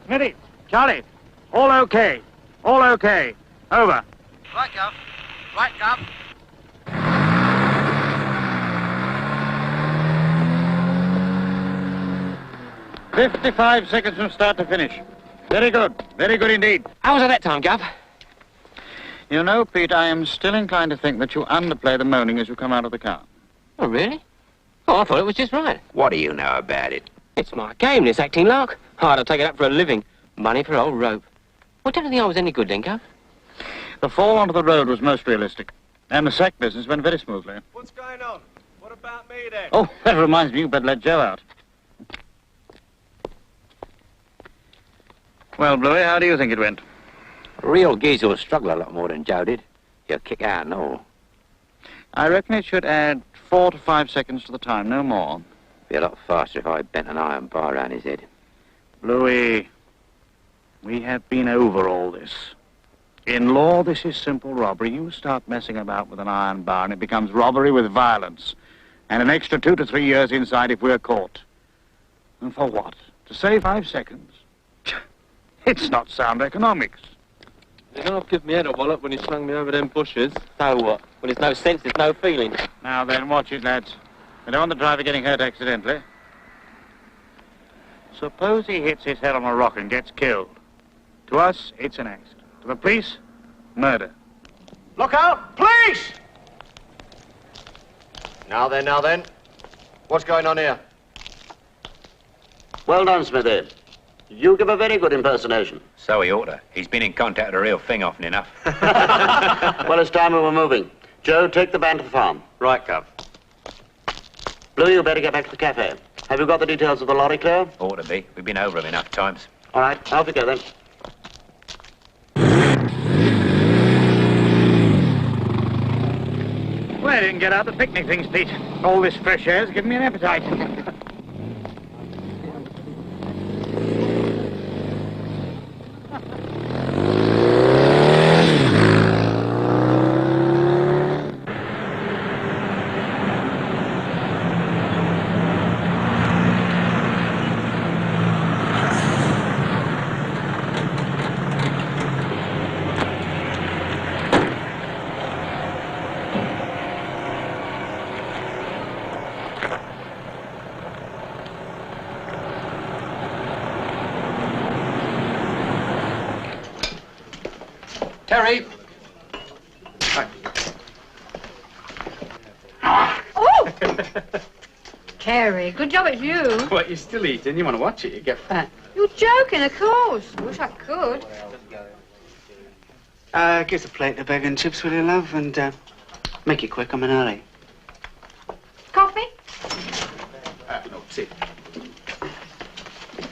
Smitty, Charlie, all okay. All okay. Over. Right, Gov. Right, Gov. 55 seconds from start to finish. Very good. Very good indeed. How was it that time, Gov? You know, Pete, I am still inclined to think that you underplay the moaning as you come out of the car. Oh, really? Oh, I thought it was just right. What do you know about it? It's my game, this acting lark. I'd have taken it up for a living. Money for old rope. Well, don't you think I was any good then, Gov? The fall onto the road was most realistic. And the sack business went very smoothly. What's going on? What about me then? Oh, that reminds me, you better let Joe out. Well, Bluey, how do you think it went? A real geezer will struggle a lot more than Joe did. He'll kick out and all. I reckon it should add 4 to 5 seconds to the time, no more. Be a lot faster if I bent an iron bar around his head. Bluey, we have been over all this. In law, this is simple robbery. You start messing about with an iron bar and it becomes robbery with violence. And an extra 2 to 3 years inside if we're caught. And for what? To save 5 seconds? It's not sound economics. You know, I've given me head a wallop when he slung me over them bushes. So what? When there's no sense, there's no feeling. Now then, watch it, lads. I don't want the driver getting hurt accidentally. Suppose he hits his head on a rock and gets killed. To us, it's an accident. To the police, murder. Look out! Police! Now then. What's going on here? Well done, Smithy. You give a very good impersonation. So he ought to. He's been in contact with a real thing often enough. Well, it's time we were moving. Joe, take the band to the farm. Right, Gov. Blue, you better get back to the cafe. Have you got the details of the lorry clear? Ought to be. We've been over him enough times. All right, off you go then. Well, I didn't get out the picnic things, Pete. All this fresh air's given me an appetite. Terry! Oh! Terry, good job it's you. What, you're still eating? You want to watch it, you get fat. You're joking, of course. I wish I could. Give us a plate of bacon and chips, will you, love? And, make it quick, I'm in a hurry. Coffee? No, sit.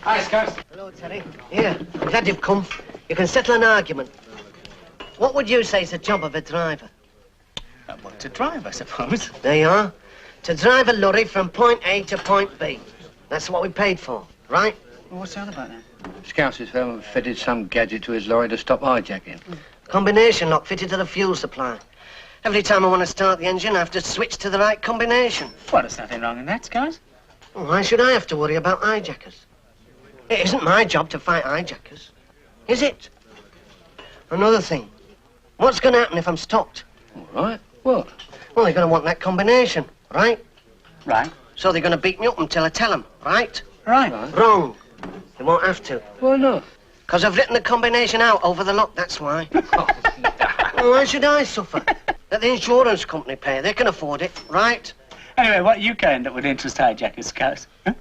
Hi, Scott. Hello, Terry. Here, glad you've come. You can settle an argument. What would you say is the job of a driver? Well, to drive, I suppose. There you are. To drive a lorry from point A to point B. That's what we paid for, right? Well, what's that about then? Scousers fell and fitted some gadget to his lorry to stop hijacking. Combination lock fitted to the fuel supply. Every time I want to start the engine, I have to switch to the right combination. Well, there's nothing wrong in that, Scott. Well, why should I have to worry about hijackers? It isn't my job to fight hijackers, is it? Another thing. What's going to happen if I'm stopped? All right. What? Well, they're going to want that combination, right? Right. So they're going to beat me up until I tell them, right? Right. Wrong. They won't have to. Why not? Because I've written the combination out over the lock, that's why. Well, why should I suffer? Let the insurance company pay. They can afford it, right? Anyway, what you end up with interest hijackers, Scott? Huh?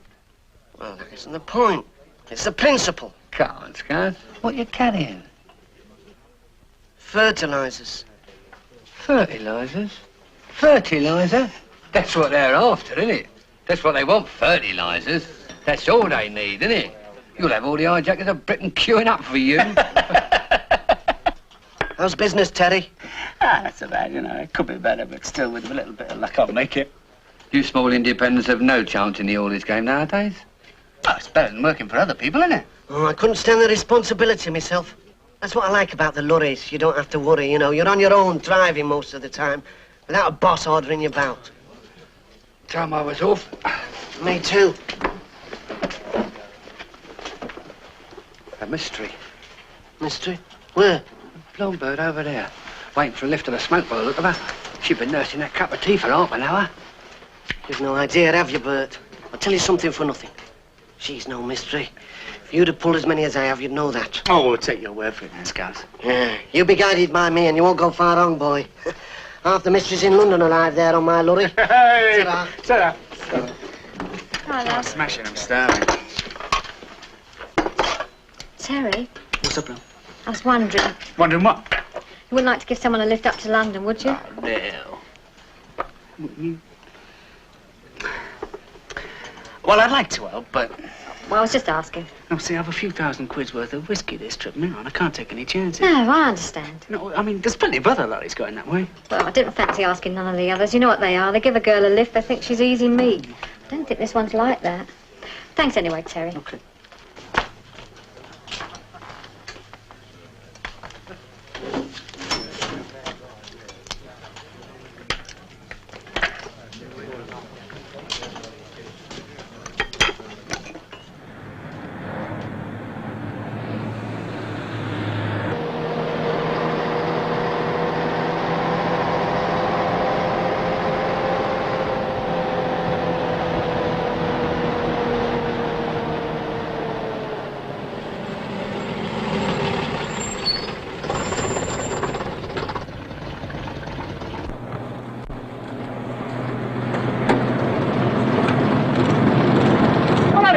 Well, that isn't the point. It's the principle. Come on, Scout. What you carrying? Fertilizers. Fertilizers? Fertilizer? That's what they're after, isn't it? That's what they want, fertilizers. That's all they need, isn't it? You'll have all the hijackers of Britain queuing up for you. How's business, Terry? That's so bad, you know. It could be better, but still, with a little bit of luck, I'll make it. You small independents have no chance in the haulage game nowadays. Oh, it's better than working for other people, isn't it? Oh, I couldn't stand the responsibility myself. That's what I like about the lorries. You don't have to worry, you know. You're on your own driving most of the time, without a boss ordering you about. Time I was off. Me too. A mystery. Mystery? Where? Blonde bird over there. Waiting for a lift of the smoke by the look of her. She's been nursing that cup of tea for half an hour. You've no idea, have you, Bert? I'll tell you something for nothing. She's no mystery. If you'd have pulled as many as I have, you'd know that. Oh, we'll take your word for it then, Scout. Yeah, you be guided by me and you won't go far wrong, boy. Half the mysteries in London alive there on my lorry. Hey! Ta-ra. Ta-ra. Hello. Smashing, I'm starving. Terry, What's up, Bill? I was wondering, Wondering what? you wouldn't like to give someone a lift up to London, would you? No. Well, I'd like to help, but... Well, I was just asking. No, see, I've a few £1,000 worth of whiskey this trip, man. I can't take any chances. No, I understand. No, I mean, there's plenty of other lorries going that way. Well, I didn't fancy asking none of the others. You know what they are. They give a girl a lift, they think she's easy meat. I don't think this one's like that. Thanks anyway, Terry. Okay.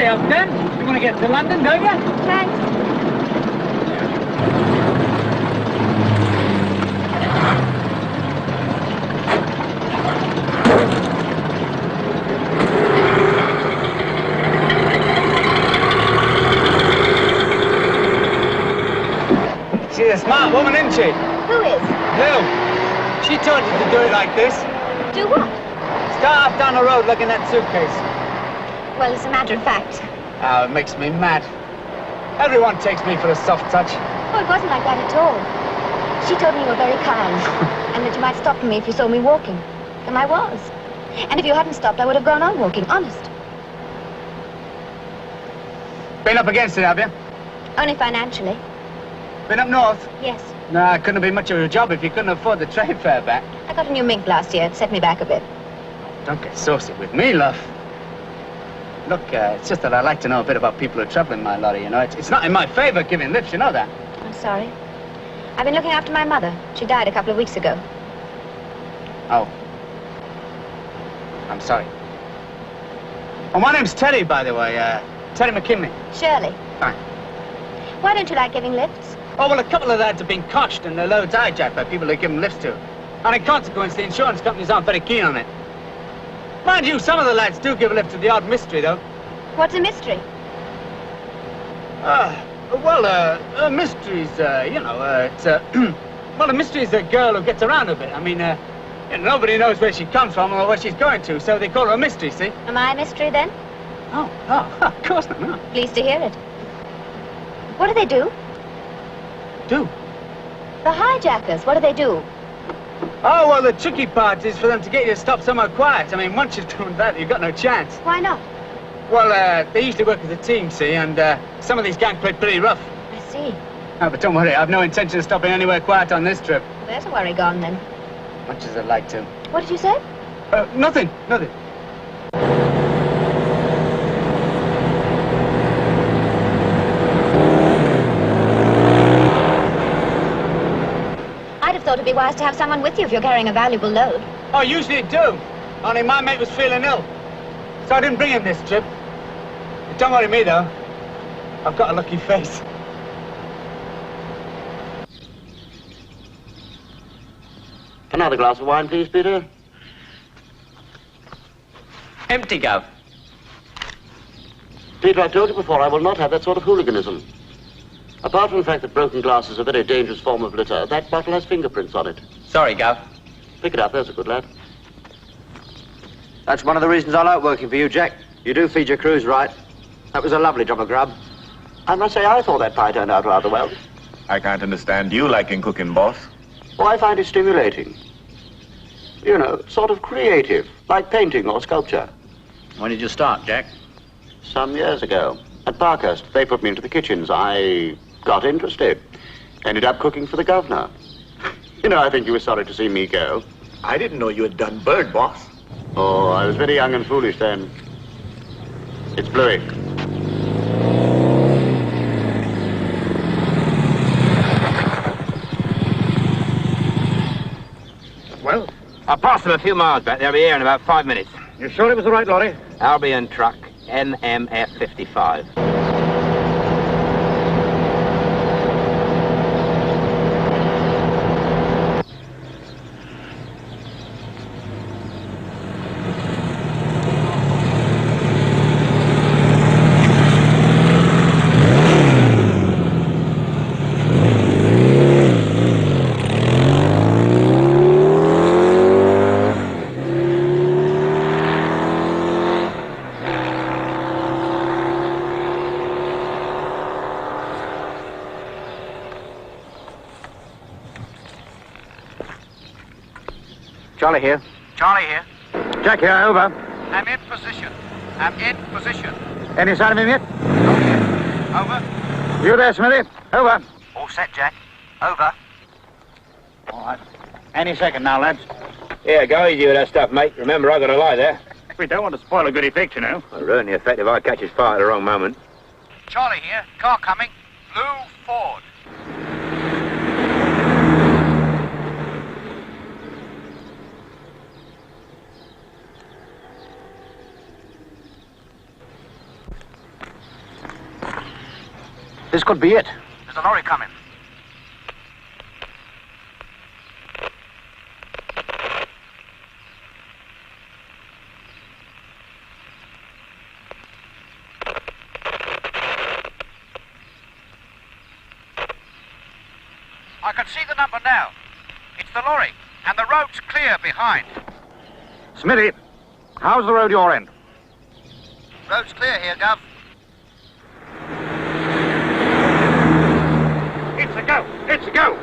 You want to get to London, don't you? Thanks. She's a smart woman, isn't she? Who is? Who? She told you to do it like this. Do what? Start off down the road looking at that suitcase. Well, as a matter of fact. Oh, it makes me mad. Everyone takes me for a soft touch. Oh, it wasn't like that at all. She told me you were very kind, and that you might stop for me if you saw me walking. And I was. And if you hadn't stopped, I would have gone on walking, honest. Been up against it, have you? Only financially. Been up north? Yes. No, it couldn't have been much of a job if you couldn't afford the train fare back. I got a new mink last year. It set me back a bit. Don't get saucy with me, love. Look, it's just that I like to know a bit about people who travel in my lorry, you know. It's not in my favor giving lifts, you know that. I'm sorry. I've been looking after my mother. She died a couple of weeks ago. Oh. I'm sorry. Oh, my name's Teddy, by the way. Teddy McKinley. Shirley. Fine. Why don't you like giving lifts? Oh, well, a couple of lads have been coshed and their loads hijacked by people they give them lifts to. And in consequence, the insurance companies aren't very keen on it. Mind you, some of the lads do give a lift to the odd mystery, though. What's a mystery? A mystery's, you know, it's, well, a mystery's a girl who gets around a bit. I mean, nobody knows where she comes from or where she's going to, so they call her a mystery, see? Am I a mystery, then? Oh, of course not, no. Pleased to hear it. What do they do? Do? The hijackers, what do they do? Oh, well, the tricky part is for them to get you to stop somewhere quiet. I mean, once you've done that, you've got no chance. Why not? Well, they usually work as a team, see, and some of these gangs play pretty rough. I see. Oh, but don't worry, I've no intention of stopping anywhere quiet on this trip. Well, there's a worry gone, then. Much as I'd like to. What did you say? Nothing. I'd have thought it'd be wise to have someone with you if you're carrying a valuable load. Oh, usually it do. Only my mate was feeling ill. So I didn't bring him this trip. But don't worry me, though. I've got a lucky face. Another glass of wine, please, Peter. Empty, Gov. Peter, I've told you before, I will not have that sort of hooliganism. Apart from the fact that broken glass is a very dangerous form of litter, that bottle has fingerprints on it. Sorry, Gov. Pick it up, there's a good lad. That's one of the reasons I like working for you, Jack. You do feed your crews right. That was a lovely job of grub. I must say, I thought that pie turned out rather well. I can't understand you liking cooking, boss. Oh, I find it stimulating. You know, sort of creative, like painting or sculpture. When did you start, Jack? Some years ago. At Parkhurst. They put me into the kitchens. I got interested. Ended up cooking for the governor. You know, I think you were sorry to see me go. I didn't know you had done bird, boss. Oh, I was very young and foolish then. It's Bluey. Well? I'll pass them a few miles back. They'll be here in about 5 minutes. You sure it was the right lorry? Albion truck, MMF 55. Charlie here. Charlie here. Jack here, over. I'm in position. I'm in position. Any sign of him yet? Not yet. Over. You there, Smithy? Over. All set, Jack. Over. All right. Any second now, lads. Yeah, go easy with that stuff, mate. Remember, I got a lie there. We don't want to spoil a good effect, you know. I'll ruin the effect if I catch his fire at the wrong moment. Charlie here. Car coming. Blue Ford. This could be it. There's a lorry coming. I can see the number now. It's the lorry, and the road's clear behind. Smithy, how's the road you're in? Road's clear here, Gov. It's a go! It's a go!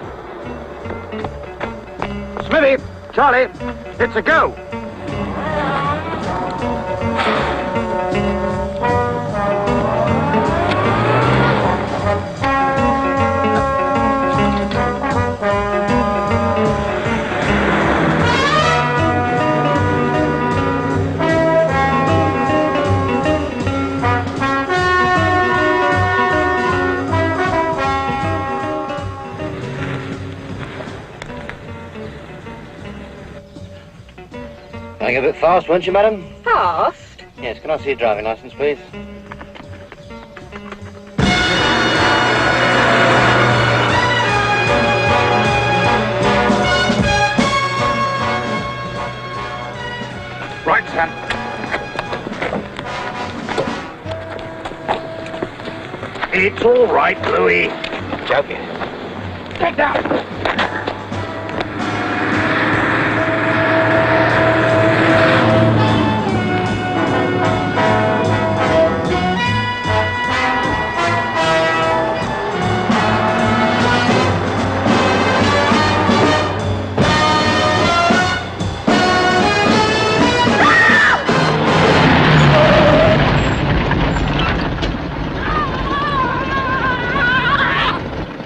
Smithy, Charlie, it's a go! Going a bit fast, weren't you, madam? Fast? Yes, can I see your driving license, please? Right, Sam. It's all right, Louis. Joking. Get down!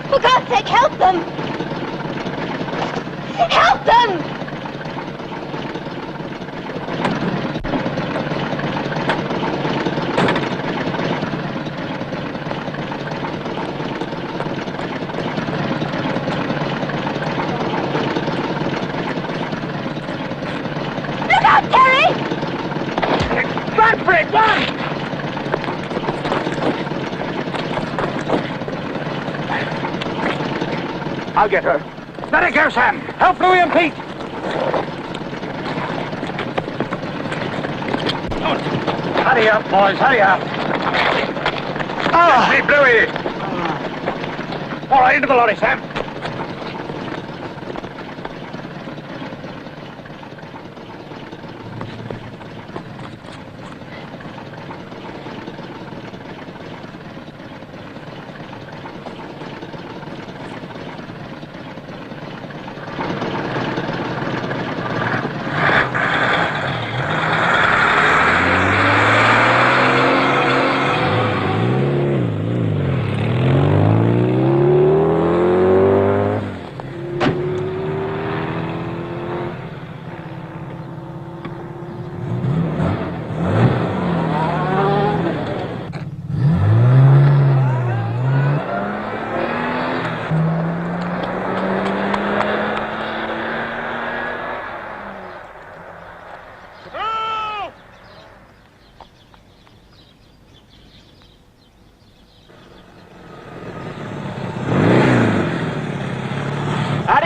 For God's sake, help them! Help them! Look out, Terry! Run for it, run! I'll get her. Let her go, Sam. Help Louis and Pete. Hurry up, boys, hurry up. Ah! Hey, Bluey. All right, into the lorry, Sam.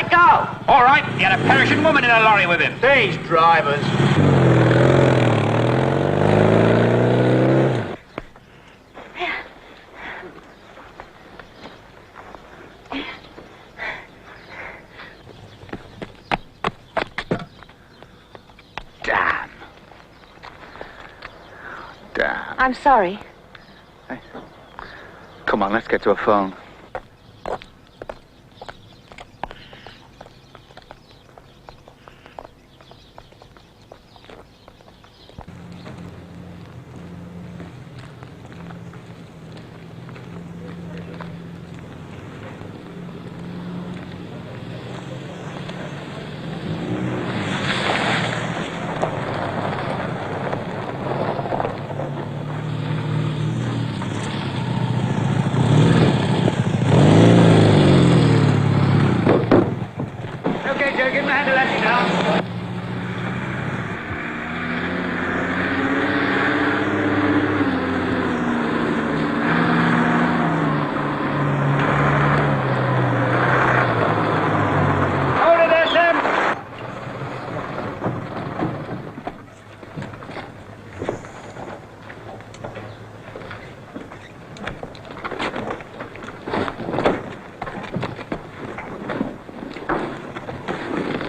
Let go! All right, he had a perishing woman in a lorry with him. These drivers. Damn. I'm sorry. Hey. Come on, let's get to a phone.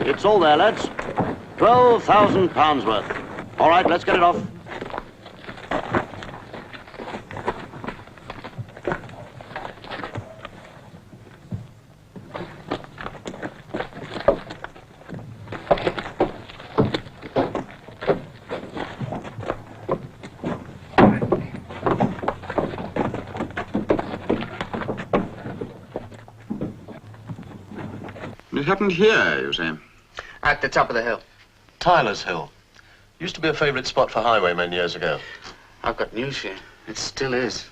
It's all there, lads. £12,000 worth. All right, let's get it off. It happened here, you say? At the top of the hill. Tyler's Hill. Used to be a favourite spot for highwaymen years ago. I've got news for you. It still is.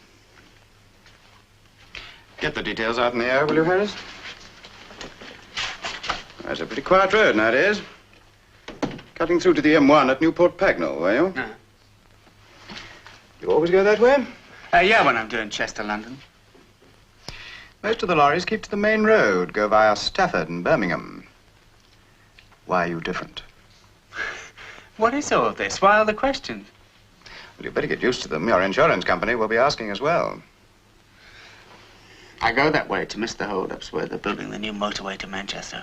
Get the details out in the air, will you, Harris? That's a pretty quiet road nowadays. Cutting through to the M1 at Newport Pagnell, were you? No. You always go that way? Yeah, when I'm doing Chester, London. Most of the lorries keep to the main road, go via Stafford and Birmingham. Why are you different? What is all this? Why all the questions? Well, you'd better get used to them. Your insurance company will be asking as well. I go that way to miss the hold-ups where they're building the new motorway to Manchester.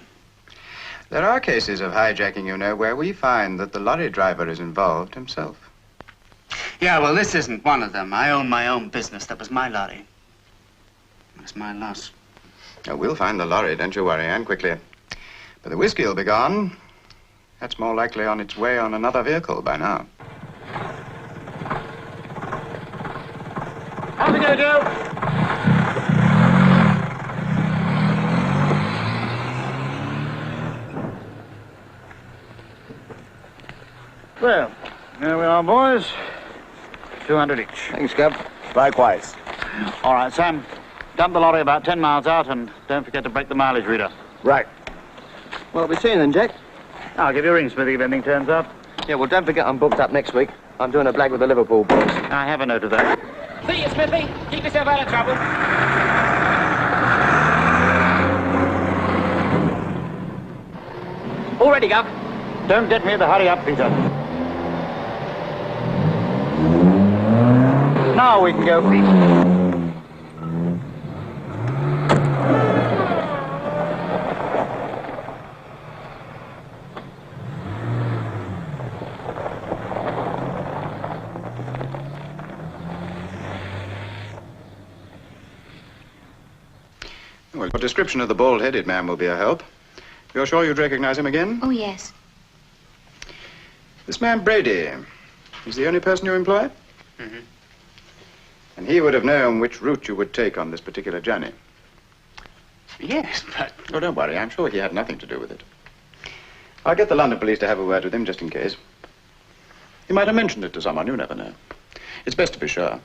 There are cases of hijacking, you know, where we find that the lorry driver is involved himself. Yeah, well, this isn't one of them. I own my own business. That was my lorry. It's my loss. Oh, we'll find the lorry, don't you worry, and quickly. But the whiskey will be gone. That's more likely on its way on another vehicle by now. How's it gonna do? Well, there we are, boys. 200 each. Thanks, Gov. Likewise. All right, Sam. Dump the lorry about 10 miles out and don't forget to break the mileage reader. Right. Well, we're seeing then, Jack. I'll give you a ring, Smithy, if anything turns up. Yeah, well, don't forget I'm booked up next week. I'm doing a blag with the Liverpool boys. I have a note of that. See you, Smithy. Keep yourself out of trouble. All ready, Gov. Don't get me in the hurry up, Peter. Now we can go, Pete. Well, your description of the bald-headed man will be a help. You're sure you'd recognize him again? Oh, yes. This man Brady, he's the only person you employ? Mm-hmm. And he would have known which route you would take on this particular journey. Yes, but... Oh, don't worry. I'm sure he had nothing to do with it. I'll get the London police to have a word with him, just in case. He might have mentioned it to someone. You never know. It's best to be sure.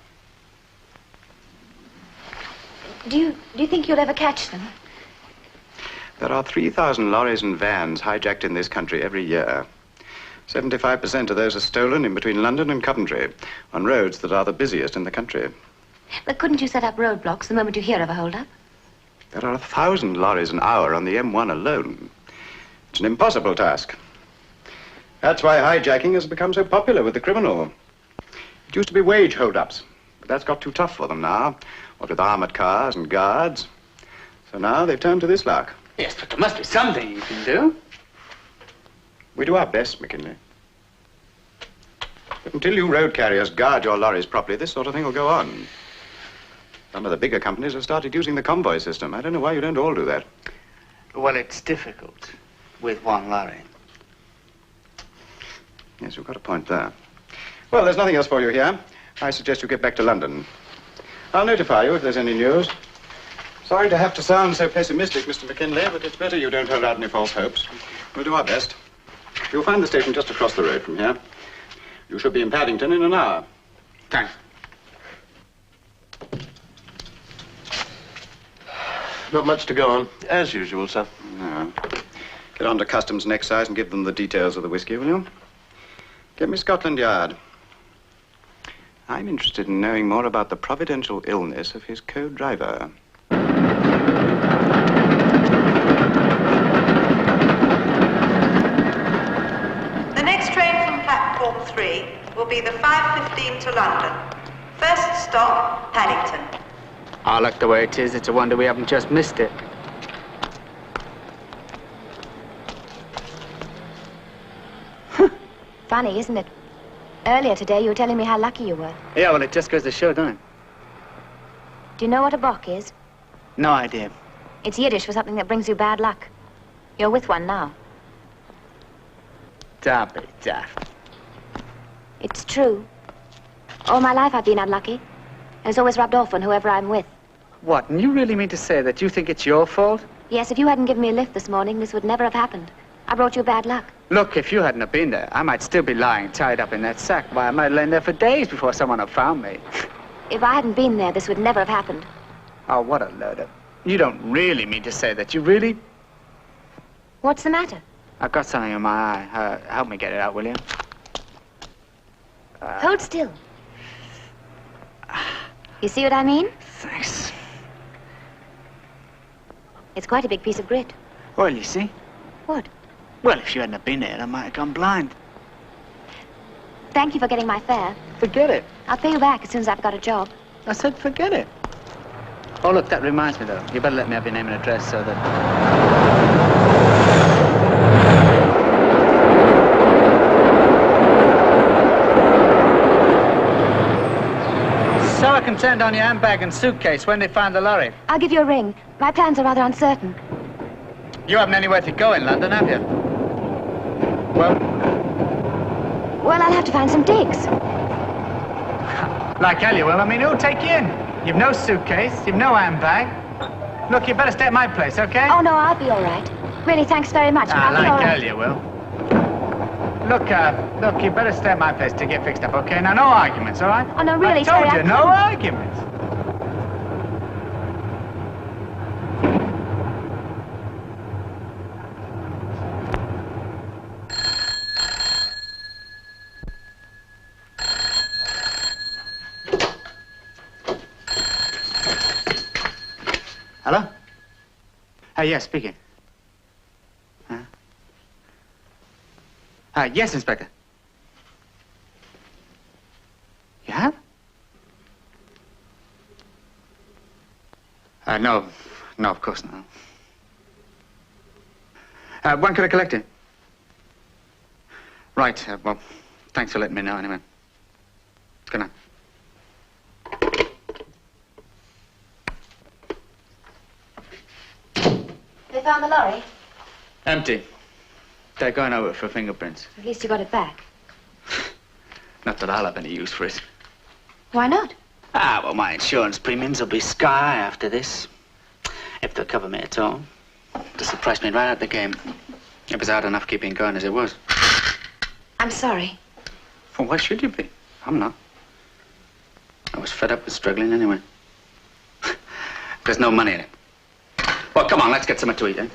Do you think you'll ever catch them? There are 3,000 lorries and vans hijacked in this country every year. 75% of those are stolen in between London and Coventry, on roads that are the busiest in the country. But couldn't you set up roadblocks the moment you hear of a hold-up? There are 1,000 lorries an hour on the M1 alone. It's an impossible task. That's why hijacking has become so popular with the criminal. It used to be wage hold-ups, but that's got too tough for them now, what with armored cars and guards. So now they've turned to this lark. Yes, but there must be something you can do. We do our best, McKinley. But until you road carriers guard your lorries properly, this sort of thing will go on. Some of the bigger companies have started using the convoy system. I don't know why you don't all do that. Well, it's difficult with one lorry. Yes, you've got a point there. Well, there's nothing else for you here. I suggest you get back to London. I'll notify you if there's any news. Sorry to have to sound so pessimistic, Mr. McKinley, but it's better you don't hold out any false hopes. We'll do our best. You'll find the station just across the road from here. You should be in Paddington in an hour. Thanks. Not much to go on, as usual, sir. No. Get on to Customs and Excise and give them the details of the whiskey, will you? Get me Scotland Yard. I'm interested in knowing more about the providential illness of his co-driver. The next train from platform 3 will be the 5:15 to London. First stop, Paddington. I like the way it is. It's a wonder we haven't just missed it. Funny, isn't it? Earlier today, you were telling me how lucky you were. Yeah, well, it just goes to show, doesn't it? Do you know what a bock is? No idea. It's Yiddish for something that brings you bad luck. You're with one now. Dabby daft. It's true. All my life I've been unlucky. And it's always rubbed off on whoever I'm with. What, and you really mean to say that you think it's your fault? Yes, if you hadn't given me a lift this morning, this would never have happened. I brought you bad luck. Look, if you hadn't have been there, I might still be lying tied up in that sack. Why, I might have lain there for days before someone had found me. If I hadn't been there, this would never have happened. Oh, what a load of... You don't really mean to say that you really... What's the matter? I've got something in my eye. Help me get it out, will you? Hold still. You see what I mean? Thanks. It's quite a big piece of grit. Well, you see? What? Well, if you hadn't have been there, I might have gone blind. Thank you for getting my fare. Forget it. I'll pay you back as soon as I've got a job. I said forget it. Oh, look, that reminds me, though. You better let me have your name and address so that... So I can turn down your handbag and suitcase when they find the lorry. I'll give you a ring. My plans are rather uncertain. You haven't anywhere to go in London, have you? Well, Well, I'll have to find some digs. like hell you will. I mean, who'll take you in? You've no suitcase, you've no handbag. Look, you better stay at my place, okay? Oh, no, I'll be all right. Really, thanks very much. I'll be all like right. hell you will. Look, you better stay at my place to get fixed up, okay? Now, no arguments, all right? Oh, no, really, I told Terry, you, no arguments. Hello? Yes, speaking. Yes, Inspector. You have? No, of course not. When could I collect it? Right, well, thanks for letting me know anyway. Good night. They found the lorry? Empty. They're going over for fingerprints. At least you got it back. Not that I'll have any use for it. Why not? Well, my insurance premiums will be sky after this. If they'll cover me at all. This will price me right out of the game. It was hard enough keeping going as it was. I'm sorry. Well, why should you be? I'm not. I was fed up with struggling anyway. There's no money in it. Well, come on, let's get something to eat, eh?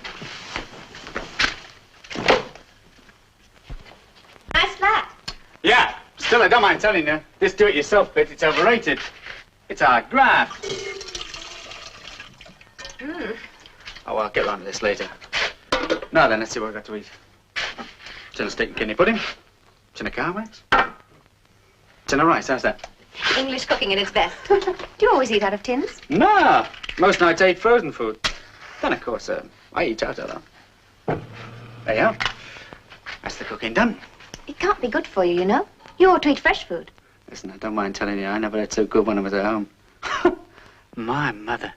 Nice flat. Yeah, still, I don't mind telling you. This do-it-yourself bit, it's overrated. It's our graft. Mm. I'll get round to this later. Now then, let's see what I've got to eat. Tin of steak and kidney pudding. Tin of carways. Tin of rice, how's that? English cooking at its best. Do you always eat out of tins? No, most nights I eat frozen food. Then, of course, I eat out of them. There you are. That's the cooking done. It can't be good for you, you know. You ought to eat fresh food. Listen, I don't mind telling you, I never had so good when I was at home. My mother,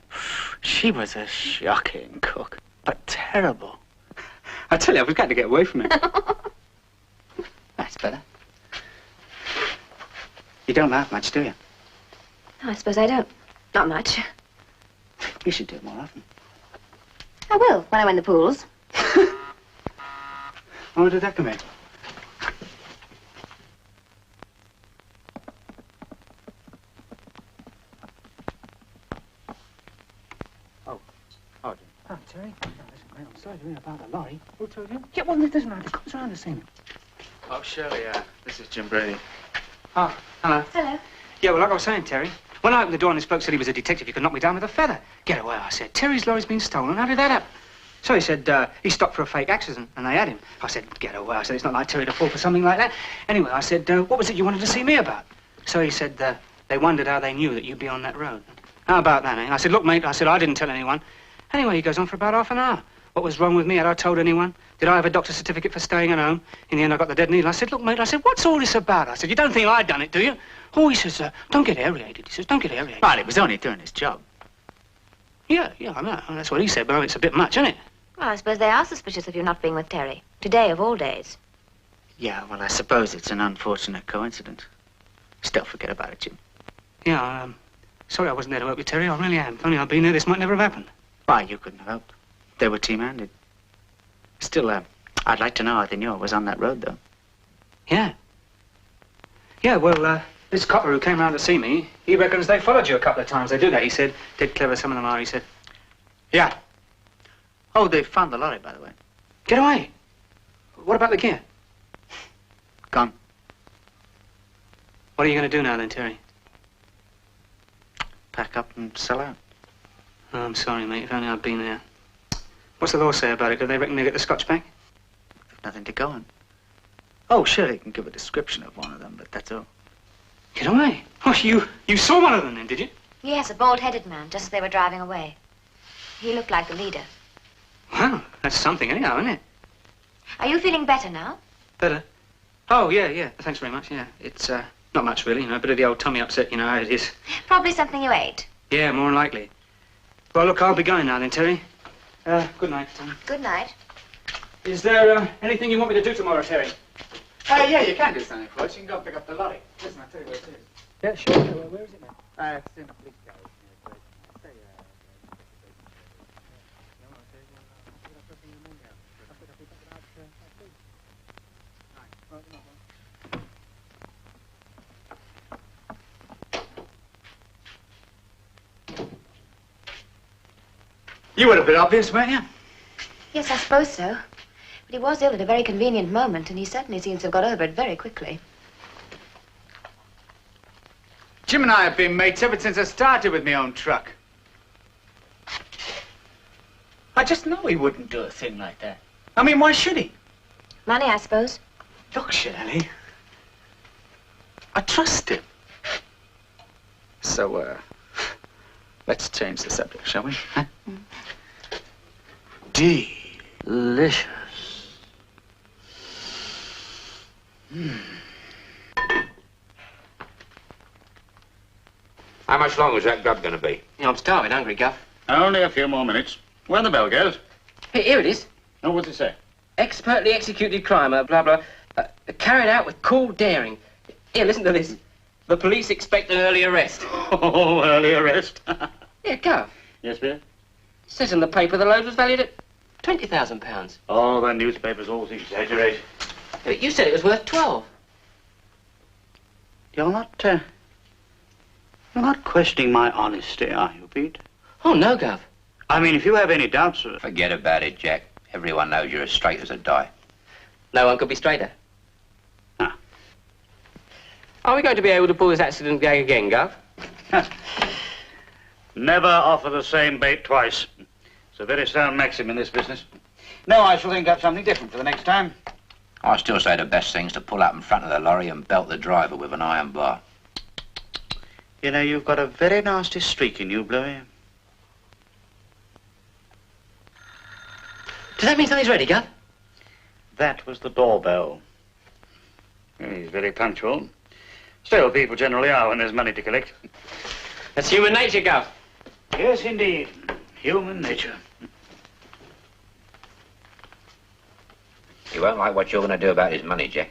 she was a shocking cook, but terrible. I tell you, I've got to get away from it. That's better. You don't laugh much, do you? No, I suppose I don't. Not much. You should do it more often. I will, when I win the pools. Oh, did that come in? Oh, Terry. Listen, mate, I'm sorry to hear about the lorry. Who told you? Yeah, well, it doesn't matter. It comes around the same. Oh, Shirley, this is Jim Brady. Oh, hello. Hello. Yeah, well, like I was saying, Terry, when I opened the door and this bloke said he was a detective, you could knock me down with a feather. Get away, I said. Terry's lorry's been stolen. How did that happen? So he said he stopped for a fake accident, and they had him. I said, get away. I said, it's not like Terry to fall for something like that. Anyway, I said, what was it you wanted to see me about? So he said, they wondered how they knew that you'd be on that road. How about that, eh? And I said, look, mate, I said, I didn't tell anyone. Anyway, he goes on for about half an hour. What was wrong with me? Had I told anyone? Did I have a doctor's certificate for staying at home? In the end, I got the dead needle. I said, look, mate, I said, what's all this about? I said, you don't think I'd done it, do you? Oh, he says, don't get aerated. He says, don't get aerated. Right, it was only doing his job. Yeah, I know. That's what he said, but it's a bit much, isn't it? Well, I suppose they are suspicious of you not being with Terry. Today of all days. Yeah, well, I suppose it's an unfortunate coincidence. Still, forget about it, Jim. Yeah, I'm sorry I wasn't there to work with Terry. I really am. If only I'd been there, this might never have happened. Why, you couldn't have helped. They were team-handed. Still, I'd like to know how they knew I was on that road, though. Yeah. Yeah, well, this copper who came round to see me, he reckons they followed you a couple of times. They do that, he said. Dead clever some of them are, he said. Yeah. Oh, they found the lorry, by the way. Get away. What about the gear? Gone. What are you going to do now, then, Terry? Pack up and sell out. Oh, I'm sorry, mate. If only I'd been there. What's the law say about it? Do they reckon they get the scotch back? There's nothing to go on. Oh, sure, they can give a description of one of them, but that's all. Get away. Oh, you saw one of them then, did you? Yes, a bald-headed man, just as they were driving away. He looked like the leader. Well, that's something anyhow, isn't it? Are you feeling better now? Better? Oh, yeah. Thanks very much, yeah. It's, not much, really, you know. A bit of the old tummy upset, you know how it is. Probably something you ate. Yeah, more than likely. Well, look, I'll be going now then, Terry. Good night, Tom. Good night. Is there, anything you want me to do tomorrow, Terry? Yeah, you can do something for us. You can go and pick up the lorry. Listen, I'll tell you where it is. Yeah, sure. Where is it now? It's in the police garage. You would have been obvious, weren't you? Yes, I suppose so. But he was ill at a very convenient moment, and he certainly seems to have got over it very quickly. Jim and I have been mates ever since I started with my own truck. I just know he wouldn't do a thing like that. I mean, why should he? Money, I suppose. Look, Shirley, I trust him. So, let's change the subject, shall we? Huh? Delicious. How much longer is that grub going to be? I'm starving, hungry, Guff. Only a few more minutes. When the bell goes. Here it is. Oh, what's it say? Expertly executed crime, blah, blah. Carried out with cool daring. Here, listen to this. The police expect an early arrest. Oh, early arrest. Yeah, Guff. Yes, dear? It says in the paper the load was valued at £20,000. Oh, the newspapers always exaggerate. But you said it was worth 12. You're not questioning my honesty, are you, Pete? Oh, no, Gov. I mean, if you have any doubts... Forget about it, Jack. Everyone knows you're as straight as a die. No one could be straighter. Ah. Are we going to be able to pull this accident gag again, Gov? Never offer the same bait twice. It's a very sound maxim in this business. No, I shall think up something different for the next time. I still say the best thing's to pull up in front of the lorry and belt the driver with an iron bar. You know, you've got a very nasty streak in you, Bluey. Does that mean something's ready, Gov? That was the doorbell. He's very punctual. Still, people generally are when there's money to collect. That's human nature, Gov. Yes, indeed. Human nature. He won't like what you're going to do about his money, Jack.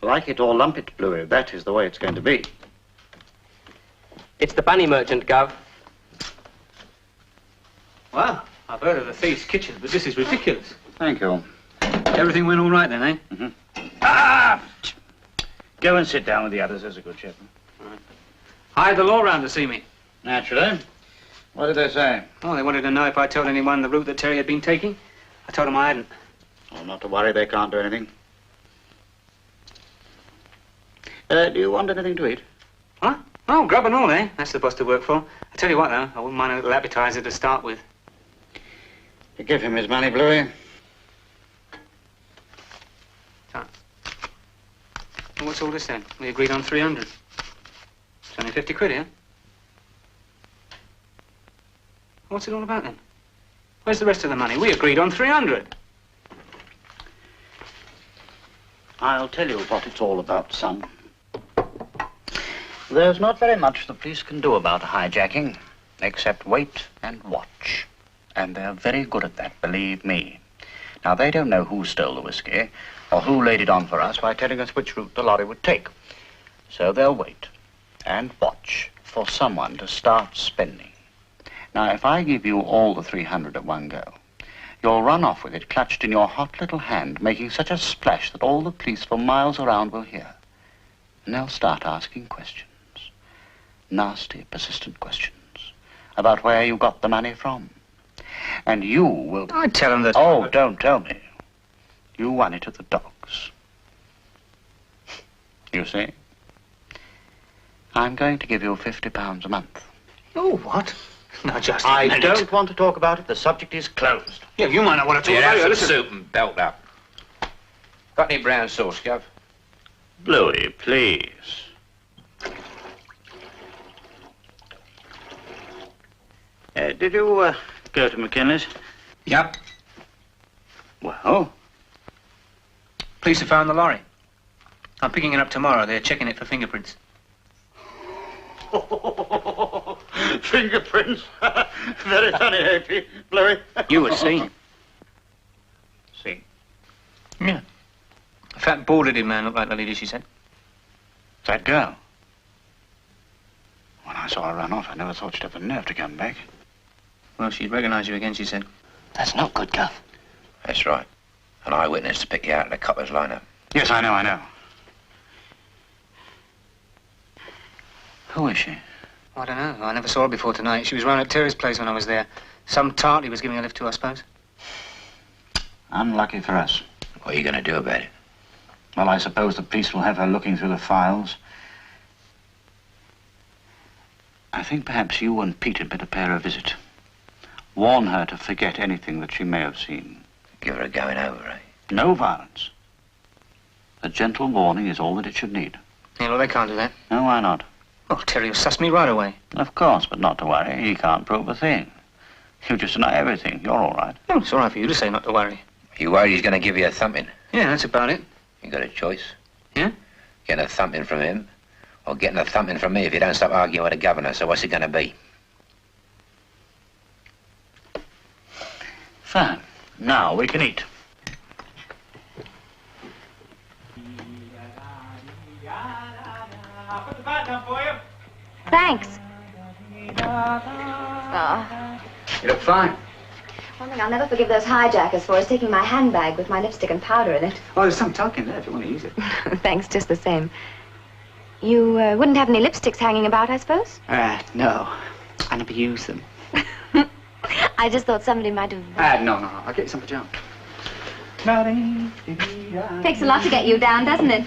Like it or lump it, Bluey. That is the way it's going to be. It's the bunny merchant, Gov. Well, I've heard of the thief's kitchen, but this is ridiculous. Thank you. Everything went all right then, eh? Mm-hmm. Ah! Go and sit down with the others. There's a good shipment. Right. I had the law round to see me. Naturally. What did they say? Oh, they wanted to know if I told anyone the route that Terry had been taking. I told them I hadn't. Oh, not to worry. They can't do anything. Do you want anything to eat? What? Oh, grub and all, eh? That's the boss to work for. I tell you what, though, I wouldn't mind a little appetizer to start with. You give him his money, Bluey. Well, what's all this then? We agreed on 300. It's only 50 quid, yeah? What's it all about then? Where's the rest of the money? We agreed on 300. I'll tell you what it's all about, son. There's not very much the police can do about a hijacking, except wait and watch. And they're very good at that, believe me. Now, they don't know who stole the whiskey, or who laid it on for us by telling us which route the lorry would take. So they'll wait and watch for someone to start spending. Now, if I give you all the 300 at one go, you'll run off with it clutched in your hot little hand, making such a splash that all the police for miles around will hear. And they'll start asking questions. Nasty, persistent questions about where you got the money from. And you will... I'd tell them that... Oh, don't tell me. You won it at the docks. You see? I'm going to give you £50 a month. Oh, what? No, just I don't want to talk about it. The subject is closed. Yeah, you might not want to talk about it. Have some soup and belt up. Got any brown sauce, Gov? Bluey, please. Did you go to McKinley's? Yep. Well? Police have found the lorry. I'm picking it up tomorrow. They're checking it for fingerprints. Fingerprints? Very funny, eh, Bluey? You were seen. Seen? Yeah. A fat, bald-headed man looked like the lady, she said. That girl? When I saw her run off, I never thought she'd have the nerve to come back. Well, she'd recognize you again, she said. That's not good, Gov. That's right. An eyewitness to pick you out of the copper's lineup. Yes, I know. Who is she? I don't know. I never saw her before tonight. She was round at Terry's place when I was there. Some tart he was giving a lift to, I suppose. Unlucky for us. What are you going to do about it? Well, I suppose the police will have her looking through the files. I think perhaps you and Pete had better pay her a visit. Warn her to forget anything that she may have seen. Give her a going over, eh? No violence. A gentle warning is all that it should need. Yeah, well, they can't do that. No, why not? Oh, Terry will suss me right away. Of course, but not to worry. He can't prove a thing. You just deny everything. You're all right. Oh, it's all right for you to say not to worry. You worried he's going to give you a thumping? Yeah, that's about it. You got a choice. Yeah? Getting a thumping from him, or getting a thumping from me if you don't stop arguing with the governor. So what's it going to be? Fine. Now we can eat. Thanks. Oh. You look fine. One thing I'll never forgive those hijackers for is taking my handbag with my lipstick and powder in it. Oh, there's some talc in there if you want to use it. Thanks, just the same. You wouldn't have any lipsticks hanging about, I suppose? No. I never use them. I just thought somebody might have... No. I'll get you some for John. Takes a lot to get you down, doesn't it?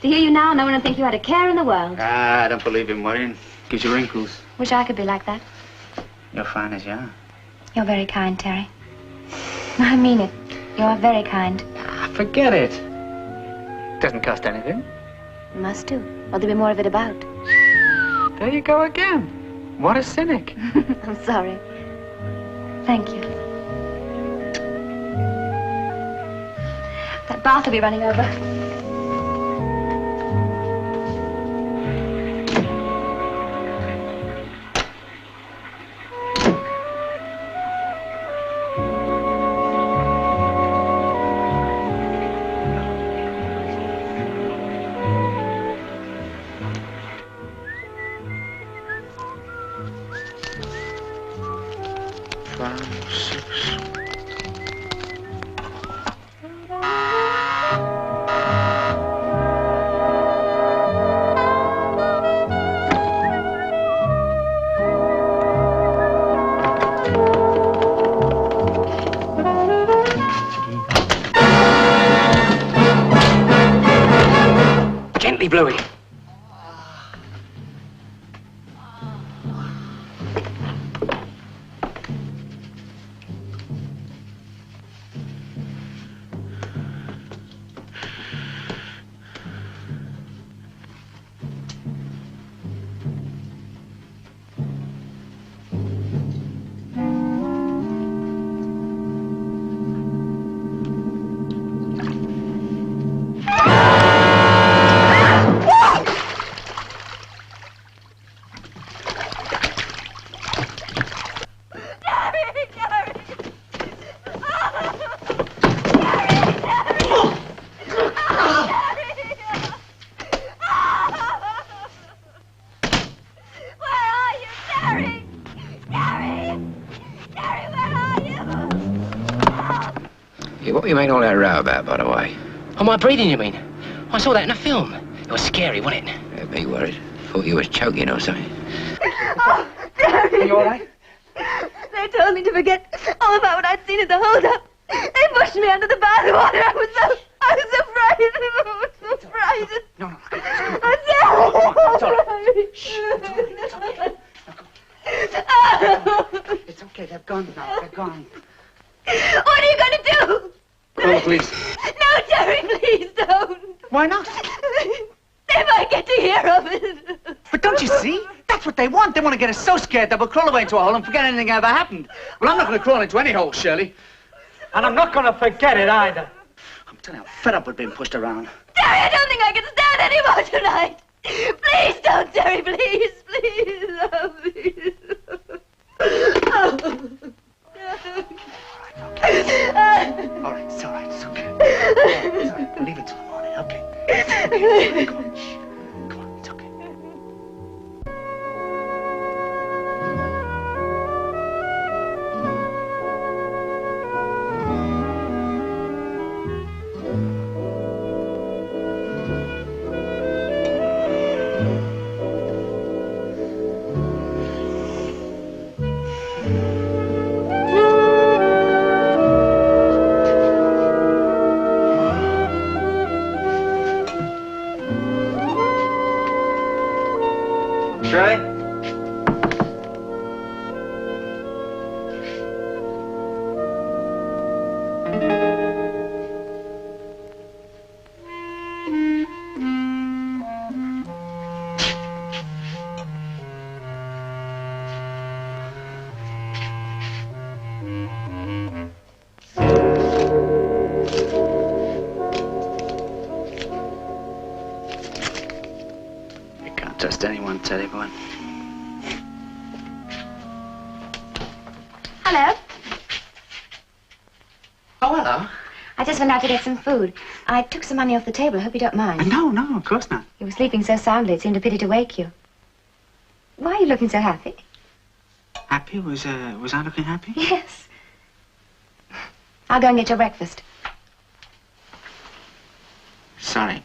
To hear you now, no one would think you had a care in the world. I don't believe in worrying. Gives you wrinkles. Wish I could be like that. You're fine as you are. You're very kind, Terry. I mean it. You're very kind. Forget it. Doesn't cost anything. Must do. Or there'll be more of it about. There you go again. What a cynic. I'm sorry. Thank you. That bath will be running over. Bluey. What you made all that row about, by the way? Oh, my breathing, you mean? I saw that in a film. It was scary, wasn't it? Had me worried. Thought you was choking or something. Oh, Terry! Are you all right? They told me to forget all about what I'd seen at the hold-up. They pushed me under the bathwater. I was so frightened. I was so frightened. No. It's all right. Shh. It's okay. They're gone now. They're gone. What are you going to do? Call the police. No, Terry, please don't. Why not? They might get to hear of it. But don't you see? That's what they want. They want to get us so scared that we'll crawl away into a hole and forget anything ever happened. Well, I'm not going to crawl into any hole, Shirley. And I'm not going to forget it either. I'm telling you, I'm fed up with being pushed around. Terry, I don't think I can stand any more tonight. Please don't, Terry, please, please. Oh, please. Oh. All right, it's all right. It's okay. It's all right. We'll leave it till the morning, okay? Okay. Come on. Shh. Come on, it's okay. Shirley? You can't trust anyone, Teddy boy. Hello. Oh, hello. I just went out to get some food. I took some money off the table. I hope you don't mind. No, of course not. You were sleeping so soundly, it seemed a pity to wake you. Why are you looking so happy? Happy? Was I looking happy? Yes. I'll go and get your breakfast. Sorry.